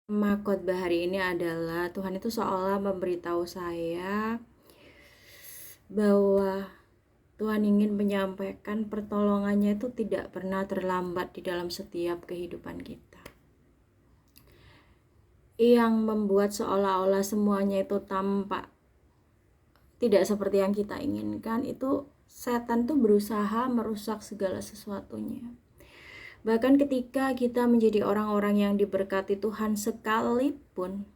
Tema khotbah hari ini adalah Tuhan itu seolah memberitahu saya bahwa Tuhan ingin menyampaikan pertolongannya itu tidak pernah terlambat di dalam setiap kehidupan kita. Yang membuat seolah-olah semuanya itu tampak tidak seperti yang kita inginkan, itu setan tuh berusaha merusak segala sesuatunya. Bahkan ketika kita menjadi orang-orang yang diberkati Tuhan sekalipun,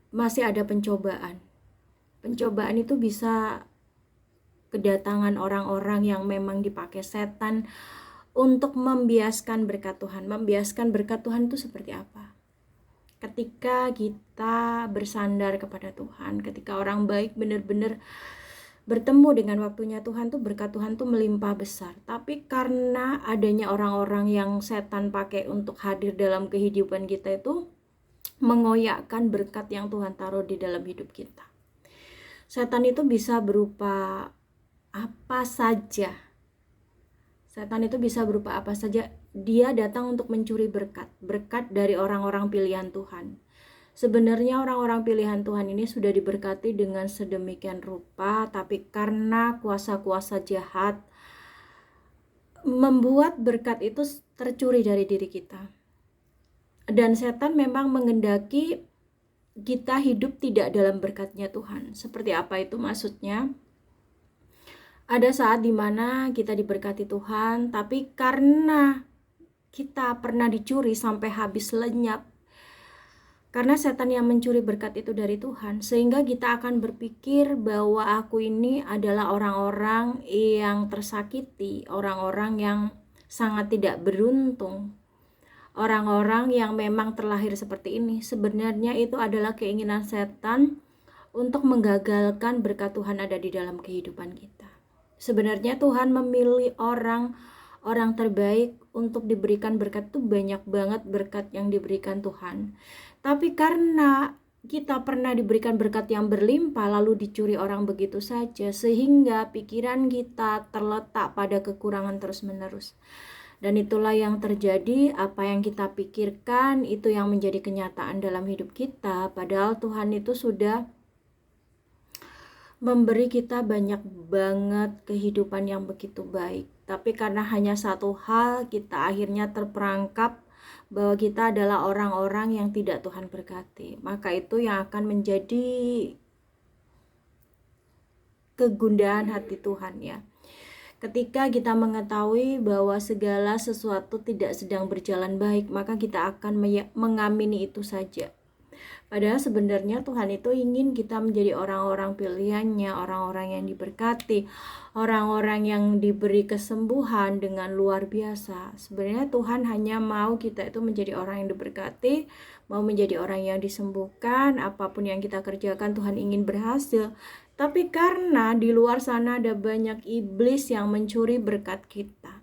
masih ada pencobaan. Pencobaan itu bisa kedatangan orang-orang yang memang dipakai setan untuk membiaskan berkat Tuhan. Membiaskan berkat Tuhan itu seperti apa? Ketika kita bersandar kepada Tuhan, ketika orang baik benar-benar bertemu dengan waktunya Tuhan tuh, berkat Tuhan tuh melimpah besar. Tapi karena adanya orang-orang yang setan pakai untuk hadir dalam kehidupan kita itu mengoyakkan berkat yang Tuhan taruh di dalam hidup kita. Setan itu bisa berupa apa saja. Setan itu bisa berupa apa saja. Dia datang untuk mencuri berkat dari orang-orang pilihan Tuhan. Sebenarnya orang-orang pilihan Tuhan ini sudah diberkati dengan sedemikian rupa, tapi karena kuasa-kuasa jahat membuat berkat itu tercuri dari diri kita. Dan setan memang mengendaki kita hidup tidak dalam berkatnya Tuhan. Seperti apa itu maksudnya? Ada saat dimana kita diberkati Tuhan, tapi karena kita pernah dicuri sampai habis lenyap, karena setan yang mencuri berkat itu dari Tuhan, sehingga kita akan berpikir bahwa aku ini adalah orang-orang yang tersakiti, orang-orang yang sangat tidak beruntung, orang-orang yang memang terlahir seperti ini. Sebenarnya itu adalah keinginan setan untuk menggagalkan berkat Tuhan ada di dalam kehidupan kita. Sebenarnya Tuhan memilih orang terbaik untuk diberikan berkat, itu banyak banget berkat yang diberikan Tuhan. Tapi karena kita pernah diberikan berkat yang berlimpah lalu dicuri orang begitu saja, sehingga pikiran kita terletak pada kekurangan terus-menerus. Dan itulah yang terjadi, apa yang kita pikirkan itu yang menjadi kenyataan dalam hidup kita. Padahal Tuhan itu sudah memberi kita banyak banget kehidupan yang begitu baik. Tapi karena hanya satu hal, kita akhirnya terperangkap bahwa kita adalah orang-orang yang tidak Tuhan berkati. Maka itu yang akan menjadi kegundahan hati Tuhan ya. Ketika kita mengetahui bahwa segala sesuatu tidak sedang berjalan baik, maka kita akan mengamini itu saja. Padahal sebenarnya Tuhan itu ingin kita menjadi orang-orang pilihannya, orang-orang yang diberkati, orang-orang yang diberi kesembuhan dengan luar biasa. Sebenarnya Tuhan hanya mau kita itu menjadi orang yang diberkati, mau menjadi orang yang disembuhkan, apapun yang kita kerjakan Tuhan ingin berhasil. Tapi karena di luar sana ada banyak iblis yang mencuri berkat kita.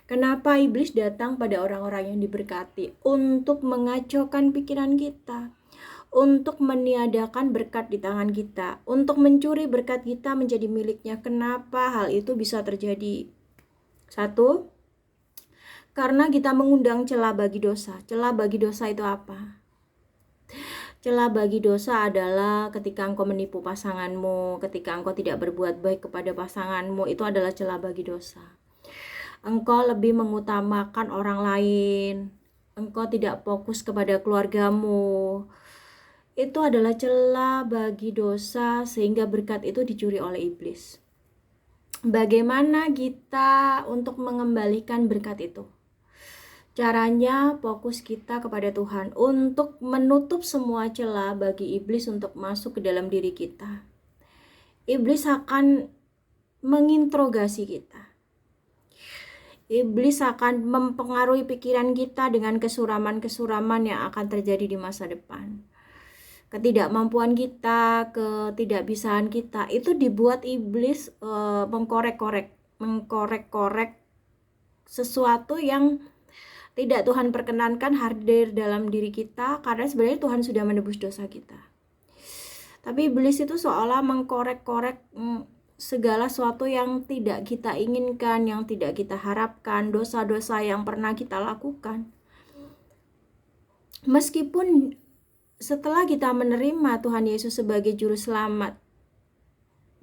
Kenapa iblis datang pada orang-orang yang diberkati? Untuk mengacaukan pikiran kita, untuk meniadakan berkat di tangan kita, untuk mencuri berkat kita menjadi miliknya. Kenapa hal itu bisa terjadi? Satu, karena kita mengundang celah bagi dosa. Celah bagi dosa itu apa? Celah bagi dosa adalah ketika engkau menipu pasanganmu, ketika engkau tidak berbuat baik kepada pasanganmu, itu adalah celah bagi dosa. Engkau lebih mengutamakan orang lain, engkau tidak fokus kepada keluargamu. Itu adalah celah bagi dosa sehingga berkat itu dicuri oleh iblis. Bagaimana kita untuk mengembalikan berkat itu? Caranya fokus kita kepada Tuhan untuk menutup semua celah bagi iblis untuk masuk ke dalam diri kita. Iblis akan menginterogasi kita. Iblis akan mempengaruhi pikiran kita dengan kesuraman-kesuraman yang akan terjadi di masa depan. Ketidakmampuan kita, ketidakbisaan kita, itu dibuat iblis mengkorek-korek sesuatu yang tidak Tuhan perkenankan hadir dalam diri kita, karena sebenarnya Tuhan sudah menebus dosa kita. Tapi iblis itu seolah mengkorek-korek segala sesuatu yang tidak kita inginkan, yang tidak kita harapkan, dosa-dosa yang pernah kita lakukan. Meskipun setelah kita menerima Tuhan Yesus sebagai juru selamat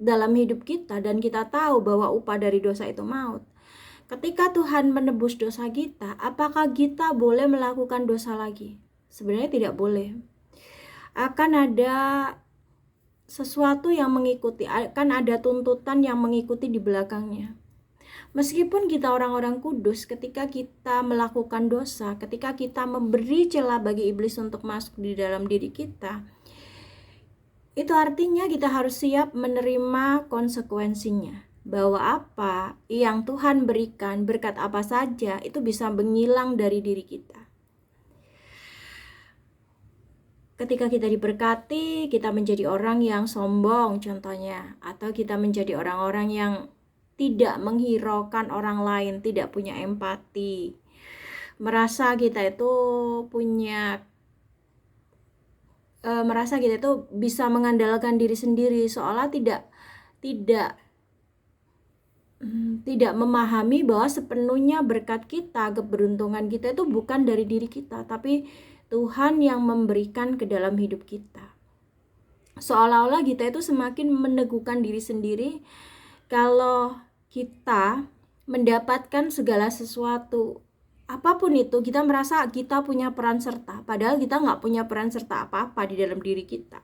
dalam hidup kita dan kita tahu bahwa upah dari dosa itu maut, ketika Tuhan menebus dosa kita, apakah kita boleh melakukan dosa lagi? Sebenarnya tidak boleh. Akan ada sesuatu yang mengikuti, akan ada tuntutan yang mengikuti di belakangnya. Meskipun kita orang-orang kudus, ketika kita melakukan dosa, ketika kita memberi celah bagi iblis untuk masuk di dalam diri kita, itu artinya kita harus siap menerima konsekuensinya. Bahwa apa yang Tuhan berikan, berkat apa saja, itu bisa menghilang dari diri kita. Ketika kita diberkati, kita menjadi orang yang sombong contohnya, atau kita menjadi orang-orang yang tidak menghiraukan orang lain, tidak punya empati, merasa kita itu bisa mengandalkan diri sendiri, seolah tidak memahami bahwa sepenuhnya berkat kita, keberuntungan kita itu bukan dari diri kita, tapi Tuhan yang memberikan ke dalam hidup kita. Seolah-olah kita itu semakin meneguhkan diri sendiri kalau kita mendapatkan segala sesuatu, apapun itu, kita merasa kita punya peran serta, padahal kita nggak punya peran serta apa-apa di dalam diri kita.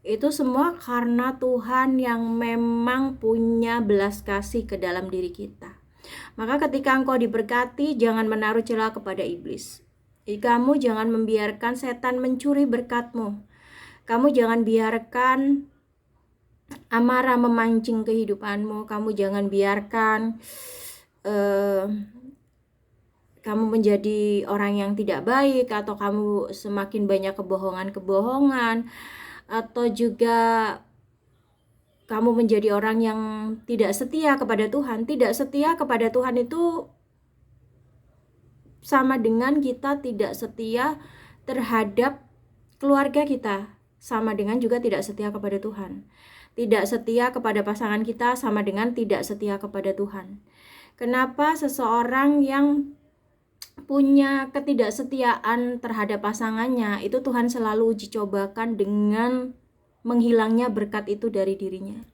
Itu semua karena Tuhan yang memang punya belas kasih ke dalam diri kita. Maka ketika engkau diberkati, jangan menaruh celah kepada iblis. Kamu jangan membiarkan setan mencuri berkatmu. Kamu jangan biarkan amarah memancing kehidupanmu. Kamu jangan biarkan kamu menjadi orang yang tidak baik, atau kamu semakin banyak kebohongan-kebohongan, atau juga kamu menjadi orang yang tidak setia kepada Tuhan. Tidak setia kepada Tuhan itu sama dengan kita tidak setia terhadap keluarga kita, sama dengan juga tidak setia kepada Tuhan. Tidak setia kepada pasangan kita sama dengan tidak setia kepada Tuhan. Kenapa seseorang yang punya ketidaksetiaan terhadap pasangannya, itu Tuhan selalu uji cobakan dengan menghilangnya berkat itu dari dirinya.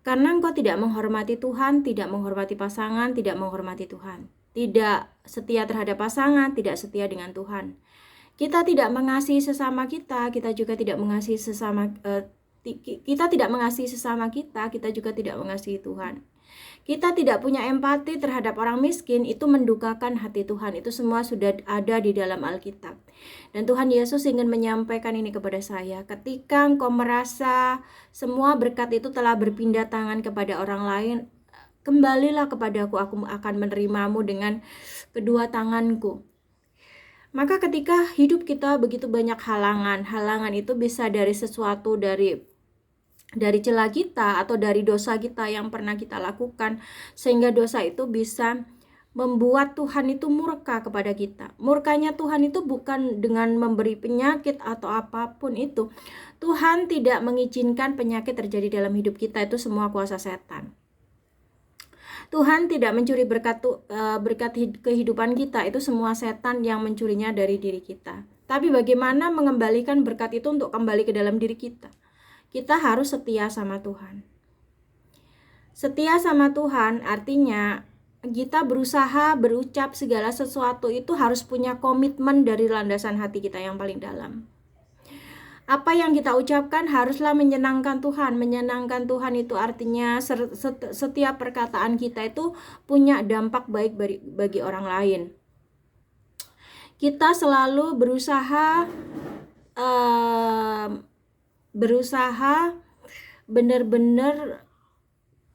Karena engkau tidak menghormati Tuhan, tidak menghormati pasangan, tidak menghormati Tuhan. Tidak setia terhadap pasangan, tidak setia dengan Tuhan. Kita tidak mengasihi sesama kita, kita juga tidak mengasihi sesama kita tidak mengasihi sesama kita juga tidak mengasihi Tuhan. Kita tidak punya empati terhadap orang miskin, itu mendukakan hati Tuhan. Itu semua sudah ada di dalam Alkitab. Dan Tuhan Yesus ingin menyampaikan ini kepada saya. Ketika engkau merasa semua berkat itu telah berpindah tangan kepada orang lain, kembalilah kepadaku, aku akan menerimamu dengan kedua tanganku. Maka ketika hidup kita begitu banyak halangan itu bisa dari sesuatu dari celah kita atau dari dosa kita yang pernah kita lakukan, sehingga dosa itu bisa membuat Tuhan itu murka kepada kita. Murkanya Tuhan itu bukan dengan memberi penyakit atau apapun itu. Tuhan tidak mengizinkan penyakit terjadi dalam hidup kita, itu semua kuasa setan. Tuhan tidak mencuri berkat kehidupan kita, itu semua setan yang mencurinya dari diri kita. Tapi bagaimana mengembalikan berkat itu untuk kembali ke dalam diri kita? Kita harus setia sama Tuhan. Setia sama Tuhan artinya kita berusaha berucap segala sesuatu itu harus punya komitmen dari landasan hati kita yang paling dalam. Apa yang kita ucapkan haruslah menyenangkan Tuhan. Menyenangkan Tuhan itu artinya setiap perkataan kita itu punya dampak baik bagi orang lain. Kita selalu berusaha benar-benar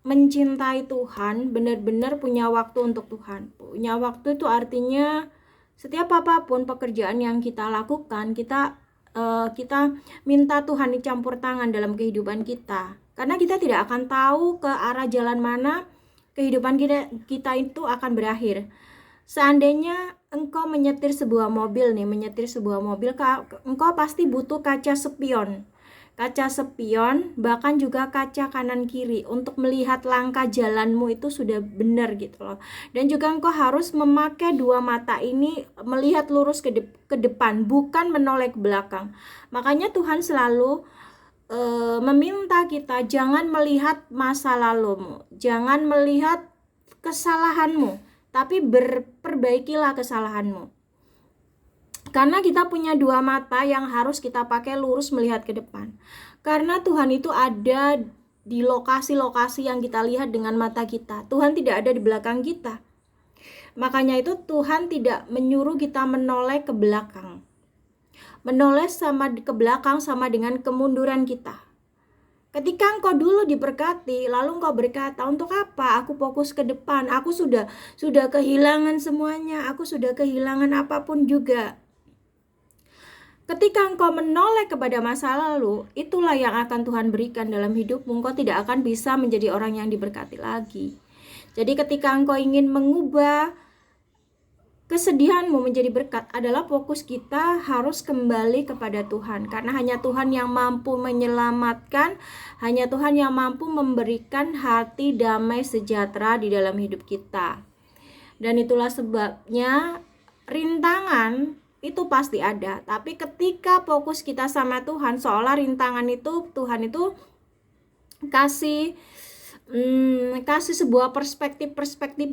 mencintai Tuhan, benar-benar punya waktu untuk Tuhan. Punya waktu itu artinya setiap apapun pekerjaan yang kita lakukan, kita minta Tuhan dicampur tangan dalam kehidupan kita. Karena kita tidak akan tahu ke arah jalan mana kehidupan kita itu akan berakhir. Seandainya engkau menyetir sebuah mobil, engkau pasti butuh kaca spion. kaca spion, bahkan juga kaca kanan kiri untuk melihat langkah jalanmu itu sudah benar gitu loh. Dan juga engkau harus memakai dua mata ini melihat lurus ke depan, bukan menoleh ke belakang. Makanya Tuhan selalu meminta kita jangan melihat masa lalumu, jangan melihat kesalahanmu, tapi perbaikilah kesalahanmu. Karena kita punya dua mata yang harus kita pakai lurus melihat ke depan. Karena Tuhan itu ada di lokasi-lokasi yang kita lihat dengan mata kita. Tuhan tidak ada di belakang kita. Makanya itu Tuhan tidak menyuruh kita menoleh ke belakang. Menoleh ke belakang sama dengan kemunduran kita. Ketika engkau dulu diberkati, lalu engkau berkata, untuk apa aku fokus ke depan? Aku sudah kehilangan semuanya. Aku sudah kehilangan apapun juga. Ketika engkau menoleh kepada masa lalu, itulah yang akan Tuhan berikan dalam hidupmu. Engkau tidak akan bisa menjadi orang yang diberkati lagi. Jadi ketika engkau ingin mengubah kesedihanmu menjadi berkat, adalah fokus kita harus kembali kepada Tuhan. Karena hanya Tuhan yang mampu menyelamatkan, hanya Tuhan yang mampu memberikan hati damai sejahtera di dalam hidup kita. Dan itulah sebabnya rintangan itu pasti ada, tapi ketika fokus kita sama Tuhan, seolah rintangan itu Tuhan itu kasih sebuah perspektif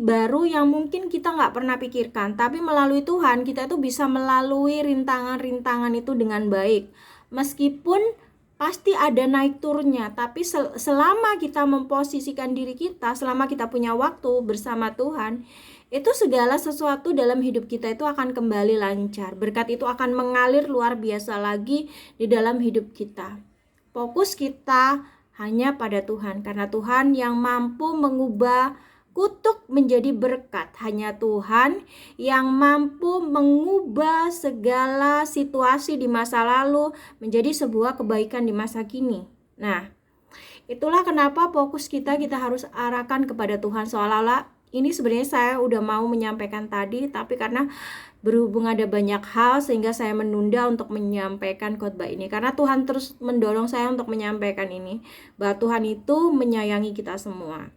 baru yang mungkin kita nggak pernah pikirkan. Tapi melalui Tuhan kita itu bisa melalui rintangan itu dengan baik, meskipun pasti ada naik turunnya. Tapi selama kita memposisikan diri kita, selama kita punya waktu bersama Tuhan, itu segala sesuatu dalam hidup kita itu akan kembali lancar. Berkat itu akan mengalir luar biasa lagi di dalam hidup kita. Fokus kita hanya pada Tuhan, karena Tuhan yang mampu mengubah kutuk menjadi berkat. Hanya Tuhan yang mampu mengubah segala situasi di masa lalu menjadi sebuah kebaikan di masa kini. Nah, itulah kenapa fokus kita harus arahkan kepada Tuhan. Seolah-olah ini sebenarnya saya udah mau menyampaikan tadi, tapi karena berhubung ada banyak hal sehingga saya menunda untuk menyampaikan khotbah ini. Karena Tuhan terus mendorong saya untuk menyampaikan ini, bahwa Tuhan itu menyayangi kita semua.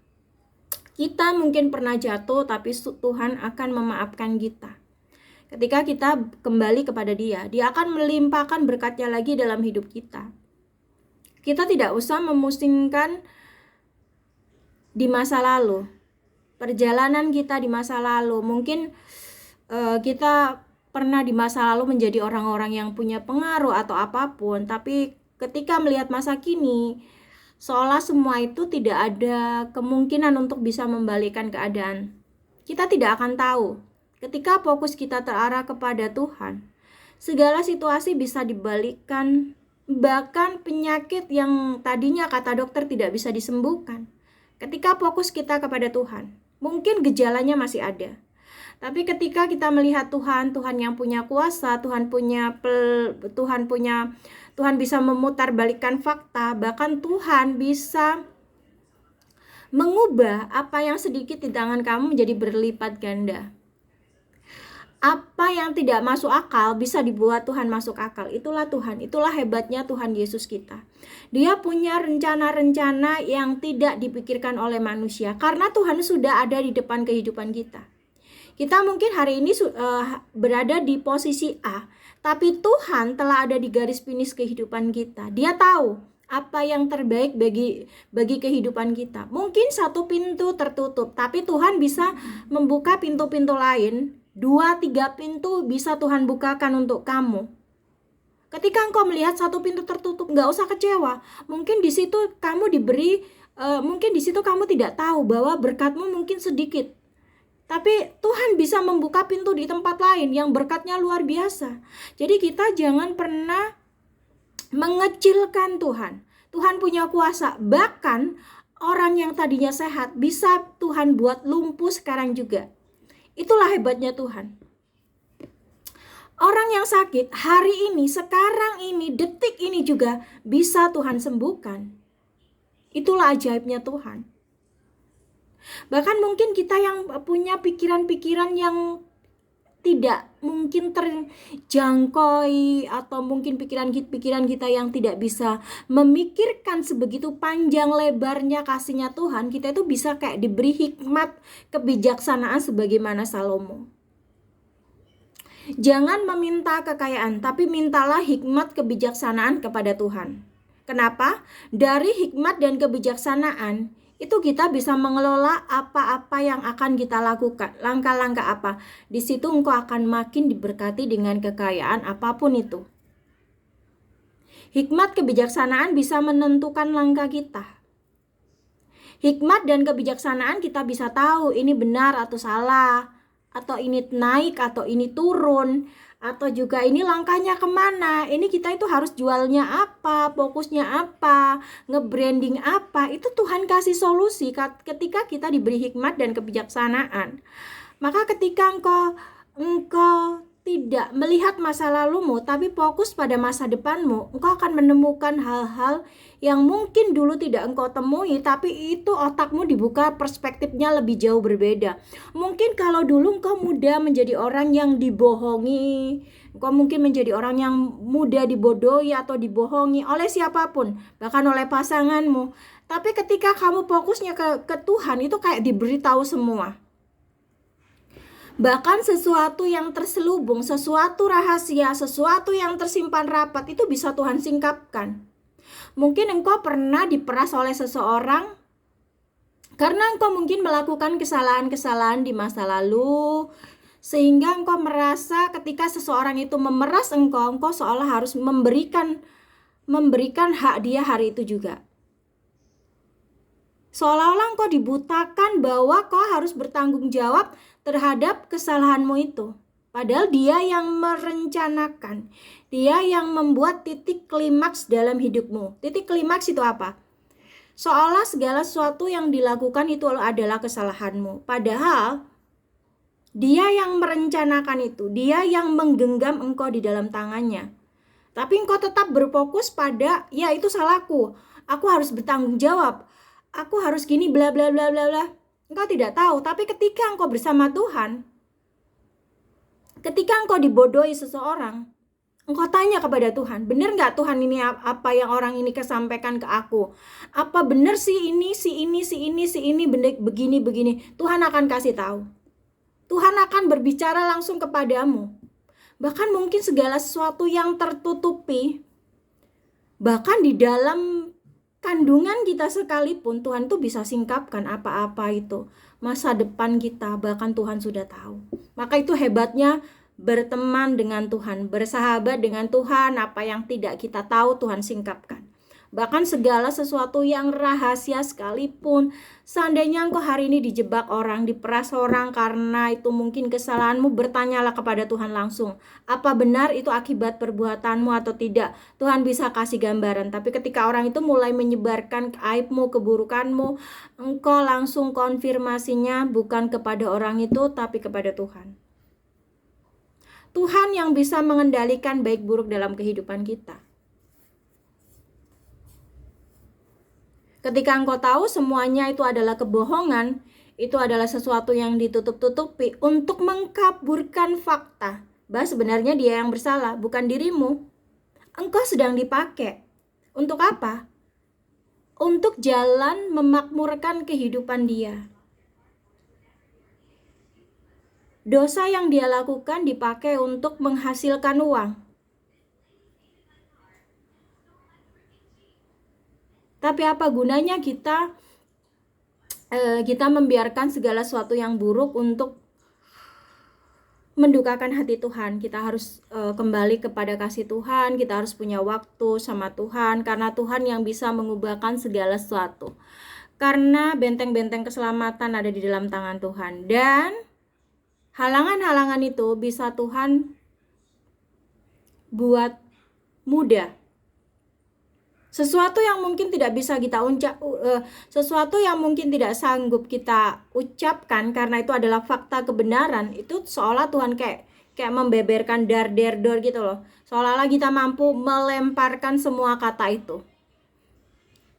Kita mungkin pernah jatuh, tapi Tuhan akan memaafkan kita. Ketika kita kembali kepada Dia, Dia akan melimpahkan berkatnya lagi dalam hidup kita. Kita tidak usah memusingkan di masa lalu. Perjalanan kita di masa lalu, mungkin kita pernah di masa lalu menjadi orang-orang yang punya pengaruh atau apapun, tapi ketika melihat masa kini, seolah semua itu tidak ada kemungkinan untuk bisa membalikkan keadaan. Kita tidak akan tahu. Ketika fokus kita terarah kepada Tuhan, segala situasi bisa dibalikkan, bahkan penyakit yang tadinya kata dokter tidak bisa disembuhkan. Ketika fokus kita kepada Tuhan, mungkin gejalanya masih ada. Tapi ketika kita melihat Tuhan yang punya kuasa, Tuhan bisa memutarbalikkan fakta, bahkan Tuhan bisa mengubah apa yang sedikit di tangan kamu menjadi berlipat ganda. Apa yang tidak masuk akal bisa dibuat Tuhan masuk akal. Itulah Tuhan, itulah hebatnya Tuhan Yesus kita. Dia punya rencana-rencana yang tidak dipikirkan oleh manusia, karena Tuhan sudah ada di depan kehidupan kita. Kita mungkin hari ini berada di posisi A, tapi Tuhan telah ada di garis finish kehidupan kita. Dia tahu apa yang terbaik bagi kehidupan kita. Mungkin satu pintu tertutup, tapi Tuhan bisa membuka pintu-pintu lain. 2-3 pintu bisa Tuhan bukakan untuk kamu. Ketika engkau melihat satu pintu tertutup, nggak usah kecewa. Mungkin di situ kamu mungkin di situ kamu tidak tahu bahwa berkatmu mungkin sedikit. Tapi Tuhan bisa membuka pintu di tempat lain yang berkatnya luar biasa. Jadi kita jangan pernah mengecilkan Tuhan. Tuhan punya kuasa. Bahkan orang yang tadinya sehat bisa Tuhan buat lumpuh sekarang juga. Itulah hebatnya Tuhan. Orang yang sakit hari ini, sekarang ini, detik ini juga bisa Tuhan sembuhkan. Itulah ajaibnya Tuhan. Bahkan mungkin kita yang punya pikiran-pikiran yang tidak mungkin terjangkau, atau mungkin pikiran kita yang tidak bisa memikirkan sebegitu panjang lebarnya kasihnya Tuhan, kita itu bisa kayak diberi hikmat kebijaksanaan sebagaimana Salomo. Jangan meminta kekayaan, tapi mintalah hikmat kebijaksanaan kepada Tuhan. Kenapa? Dari hikmat dan kebijaksanaan itu kita bisa mengelola apa-apa yang akan kita lakukan, langkah-langkah apa. Di situ engkau akan makin diberkati dengan kekayaan apapun itu. Hikmat kebijaksanaan bisa menentukan langkah kita. Hikmat dan kebijaksanaan kita bisa tahu ini benar atau salah, atau ini naik atau ini turun, atau juga ini langkahnya kemana, ini kita itu harus jualnya apa, fokusnya apa, nge-branding apa. Itu Tuhan kasih solusi ketika kita diberi hikmat dan kebijaksanaan. Maka ketika engkau tidak melihat masa lalumu tapi fokus pada masa depanmu, engkau akan menemukan hal-hal yang mungkin dulu tidak engkau temui, tapi itu otakmu dibuka, perspektifnya lebih jauh berbeda. Mungkin kalau dulu engkau mudah menjadi orang yang dibohongi, engkau mungkin menjadi orang yang mudah dibodohi atau dibohongi oleh siapapun, bahkan oleh pasanganmu. Tapi ketika kamu fokusnya ke Tuhan, itu kayak diberitahu semua. Bahkan sesuatu yang terselubung, sesuatu rahasia, sesuatu yang tersimpan rapat, itu bisa Tuhan singkapkan. Mungkin engkau pernah diperas oleh seseorang karena engkau mungkin melakukan kesalahan-kesalahan di masa lalu, sehingga engkau merasa ketika seseorang itu memeras engkau seolah harus memberikan hak dia hari itu juga. Seolah-olah engkau dibutakan bahwa kau harus bertanggung jawab terhadap kesalahanmu itu. Padahal dia yang merencanakan, dia yang membuat titik klimaks dalam hidupmu. Titik klimaks itu apa? Seolah segala sesuatu yang dilakukan itu adalah kesalahanmu. Padahal dia yang merencanakan itu, dia yang menggenggam engkau di dalam tangannya. Tapi engkau tetap berfokus pada, ya itu salahku, aku harus bertanggung jawab, aku harus gini bla bla bla bla bla. Engkau tidak tahu, tapi ketika engkau bersama Tuhan, ketika engkau dibodohi seseorang, engkau tanya kepada Tuhan, benar nggak Tuhan ini apa yang orang ini kesampaikan ke aku? Apa benar si ini begini? Tuhan akan kasih tahu. Tuhan akan berbicara langsung kepadamu. Bahkan mungkin segala sesuatu yang tertutupi, bahkan di dalam kandungan kita sekalipun, Tuhan tuh bisa singkapkan apa-apa itu. Masa depan kita bahkan Tuhan sudah tahu. Maka itu hebatnya berteman dengan Tuhan, bersahabat dengan Tuhan. Apa yang tidak kita tahu Tuhan singkapkan. Bahkan segala sesuatu yang rahasia sekalipun, seandainya engkau hari ini dijebak orang, diperas orang karena itu mungkin kesalahanmu, bertanyalah kepada Tuhan langsung. Apa benar itu akibat perbuatanmu atau tidak? Tuhan bisa kasih gambaran. Tapi ketika orang itu mulai menyebarkan aibmu, keburukanmu, engkau langsung konfirmasinya bukan kepada orang itu, tapi kepada Tuhan. Tuhan yang bisa mengendalikan baik buruk dalam kehidupan kita. Ketika engkau tahu semuanya itu adalah kebohongan, itu adalah sesuatu yang ditutup-tutupi untuk mengkaburkan fakta bahwa sebenarnya dia yang bersalah, bukan dirimu. Engkau sedang dipakai. Untuk apa? Untuk jalan memakmurkan kehidupan dia. Dosa yang dia lakukan dipakai untuk menghasilkan uang. Tapi apa gunanya kita membiarkan segala sesuatu yang buruk untuk mendukakan hati Tuhan? Kita harus kembali kepada kasih Tuhan. Kita harus punya waktu sama Tuhan, karena Tuhan yang bisa mengubahkan segala sesuatu. Karena benteng-benteng keselamatan ada di dalam tangan Tuhan, dan halangan-halangan itu bisa Tuhan buat mudah. Sesuatu yang mungkin tidak bisa kita sesuatu yang mungkin tidak sanggup kita ucapkan karena itu adalah fakta kebenaran, itu seolah Tuhan kayak membeberkan dar gitu loh. Seolah-olah kita mampu melemparkan semua kata itu.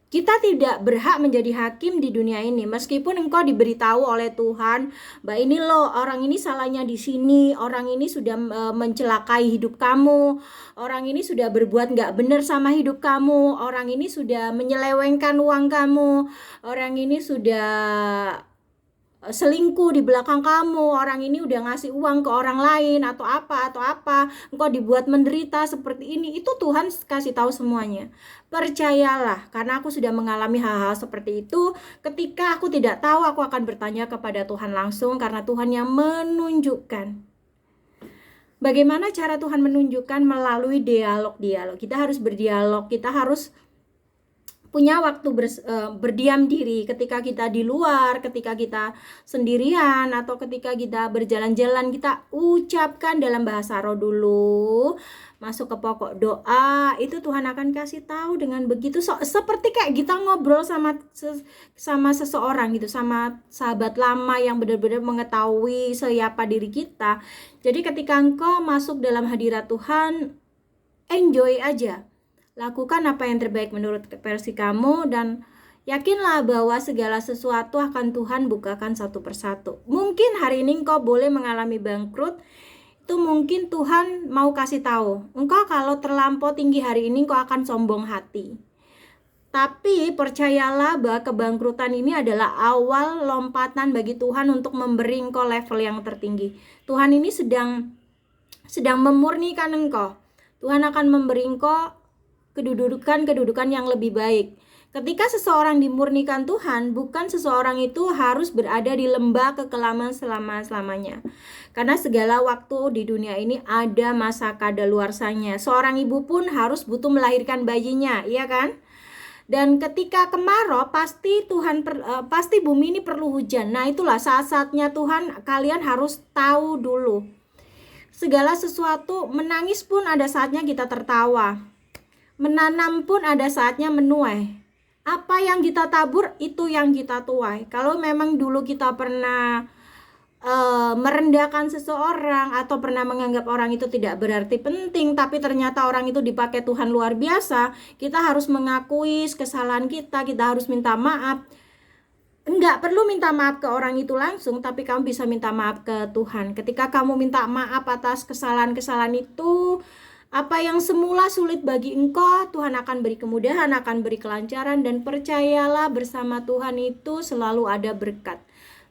Kita tidak berhak menjadi hakim di dunia ini. Meskipun engkau diberitahu oleh Tuhan, bahwa ini loh, orang ini salahnya di sini, orang ini sudah mencelakai hidup kamu, orang ini sudah berbuat nggak benar sama hidup kamu, orang ini sudah menyelewengkan uang kamu, orang ini sudah selingkuh di belakang kamu, orang ini udah ngasih uang ke orang lain atau apa, engkau dibuat menderita seperti ini. Itu Tuhan kasih tahu semuanya. Percayalah, karena aku sudah mengalami hal-hal seperti itu. Ketika aku tidak tahu, aku akan bertanya kepada Tuhan langsung, karena Tuhan yang menunjukkan. Bagaimana cara Tuhan menunjukkan? Melalui dialog. Kita harus berdialog, kita harus punya waktu berdiam diri. Ketika kita di luar, ketika kita sendirian, atau ketika kita berjalan-jalan, kita ucapkan dalam bahasa roh dulu, masuk ke pokok doa. Itu Tuhan akan kasih tahu. Dengan begitu seperti kayak kita ngobrol sama seseorang gitu, sama sahabat lama yang benar-benar mengetahui siapa diri kita. Jadi ketika engkau masuk dalam hadirat Tuhan, enjoy aja. Lakukan apa yang terbaik menurut versi kamu, dan yakinlah bahwa segala sesuatu akan Tuhan bukakan satu persatu. Mungkin hari ini engkau boleh mengalami bangkrut. Itu mungkin Tuhan mau kasih tahu, engkau kalau terlampau tinggi hari ini engkau akan sombong hati. Tapi percayalah bahwa kebangkrutan ini adalah awal lompatan bagi Tuhan untuk memberi engkau level yang tertinggi. Tuhan ini sedang memurnikan engkau. Tuhan akan memberi engkau kedudukan yang lebih baik. Ketika seseorang dimurnikan Tuhan, bukan seseorang itu harus berada di lembah kekelaman selama-lamanya. Karena segala waktu di dunia ini ada masa kadaluarsanya. Seorang ibu pun harus butuh melahirkan bayinya, iya kan? Dan ketika kemarau, pasti pasti bumi ini perlu hujan. Nah, itulah saat-saatnya Tuhan, kalian harus tahu dulu. Segala sesuatu, menangis pun ada saatnya kita tertawa. Menanam pun ada saatnya menuai. Apa yang kita tabur, itu yang kita tuai. Kalau memang dulu kita pernah merendahkan seseorang, atau pernah menganggap orang itu tidak berarti penting, tapi ternyata orang itu dipakai Tuhan luar biasa, kita harus mengakui kesalahan kita harus minta maaf. Enggak perlu minta maaf ke orang itu langsung, tapi kamu bisa minta maaf ke Tuhan. Ketika kamu minta maaf atas kesalahan-kesalahan itu, apa yang semula sulit bagi engkau, Tuhan akan beri kemudahan, akan beri kelancaran. Dan percayalah, bersama Tuhan itu selalu ada berkat.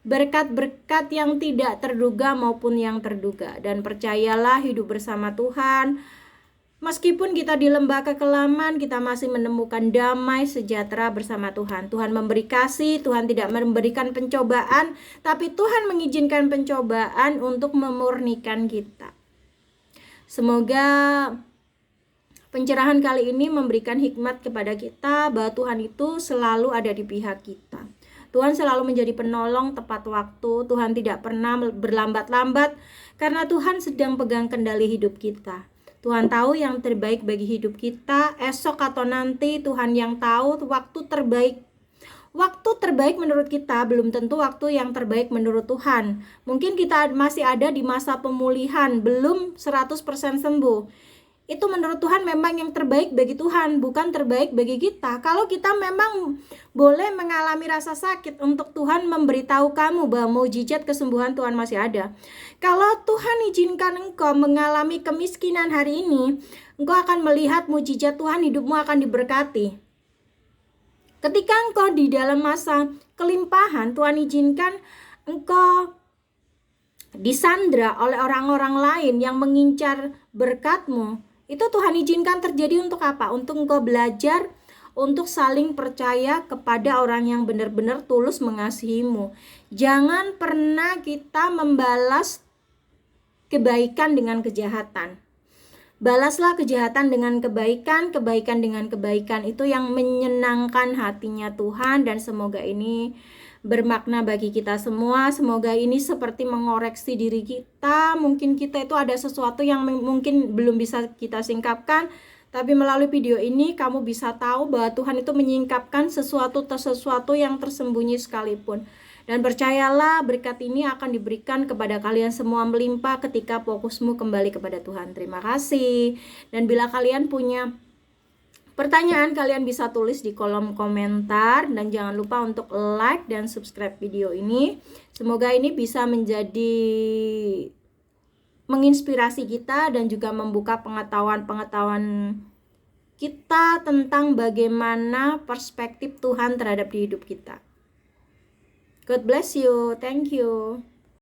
Berkat-berkat yang tidak terduga maupun yang terduga. Dan percayalah, hidup bersama Tuhan, meskipun kita di lembah kekelaman, kita masih menemukan damai sejahtera bersama Tuhan. Tuhan memberi kasih, Tuhan tidak memberikan pencobaan, tapi Tuhan mengizinkan pencobaan untuk memurnikan kita. Semoga pencerahan kali ini memberikan hikmat kepada kita bahwa Tuhan itu selalu ada di pihak kita. Tuhan selalu menjadi penolong tepat waktu. Tuhan tidak pernah berlambat-lambat, karena Tuhan sedang pegang kendali hidup kita. Tuhan tahu yang terbaik bagi hidup kita. Esok atau nanti, Tuhan yang tahu waktu terbaik. Waktu terbaik menurut kita belum tentu waktu yang terbaik menurut Tuhan. Mungkin kita masih ada di masa pemulihan, belum 100% sembuh. Itu menurut Tuhan memang yang terbaik bagi Tuhan, bukan terbaik bagi kita. Kalau kita memang boleh mengalami rasa sakit, untuk Tuhan memberitahu kamu bahwa mukjizat kesembuhan Tuhan masih ada. Kalau Tuhan izinkan engkau mengalami kemiskinan hari ini, engkau akan melihat mukjizat Tuhan, hidupmu akan diberkati. Ketika engkau di dalam masa kelimpahan, Tuhan izinkan engkau disandra oleh orang-orang lain yang mengincar berkatmu. Itu Tuhan izinkan terjadi untuk apa? Untuk engkau belajar, untuk saling percaya kepada orang yang benar-benar tulus mengasihimu. Jangan pernah kita membalas kebaikan dengan kejahatan. Balaslah kejahatan dengan kebaikan, kebaikan dengan kebaikan. Itu yang menyenangkan hatinya Tuhan, dan semoga ini bermakna bagi kita semua. Semoga ini seperti mengoreksi diri kita. Mungkin kita itu ada sesuatu yang mungkin belum bisa kita singkapkan, tapi melalui video ini kamu bisa tahu bahwa Tuhan itu menyingkapkan sesuatu yang tersembunyi sekalipun. Dan percayalah, berkat ini akan diberikan kepada kalian semua melimpah ketika fokusmu kembali kepada Tuhan. Terima kasih. Dan bila kalian punya Pertanyaan kalian bisa tulis di kolom komentar, dan jangan lupa untuk like dan subscribe video ini. Semoga ini bisa menginspirasi kita dan juga membuka pengetahuan kita tentang bagaimana perspektif Tuhan terhadap hidup kita. God bless you. Thank you.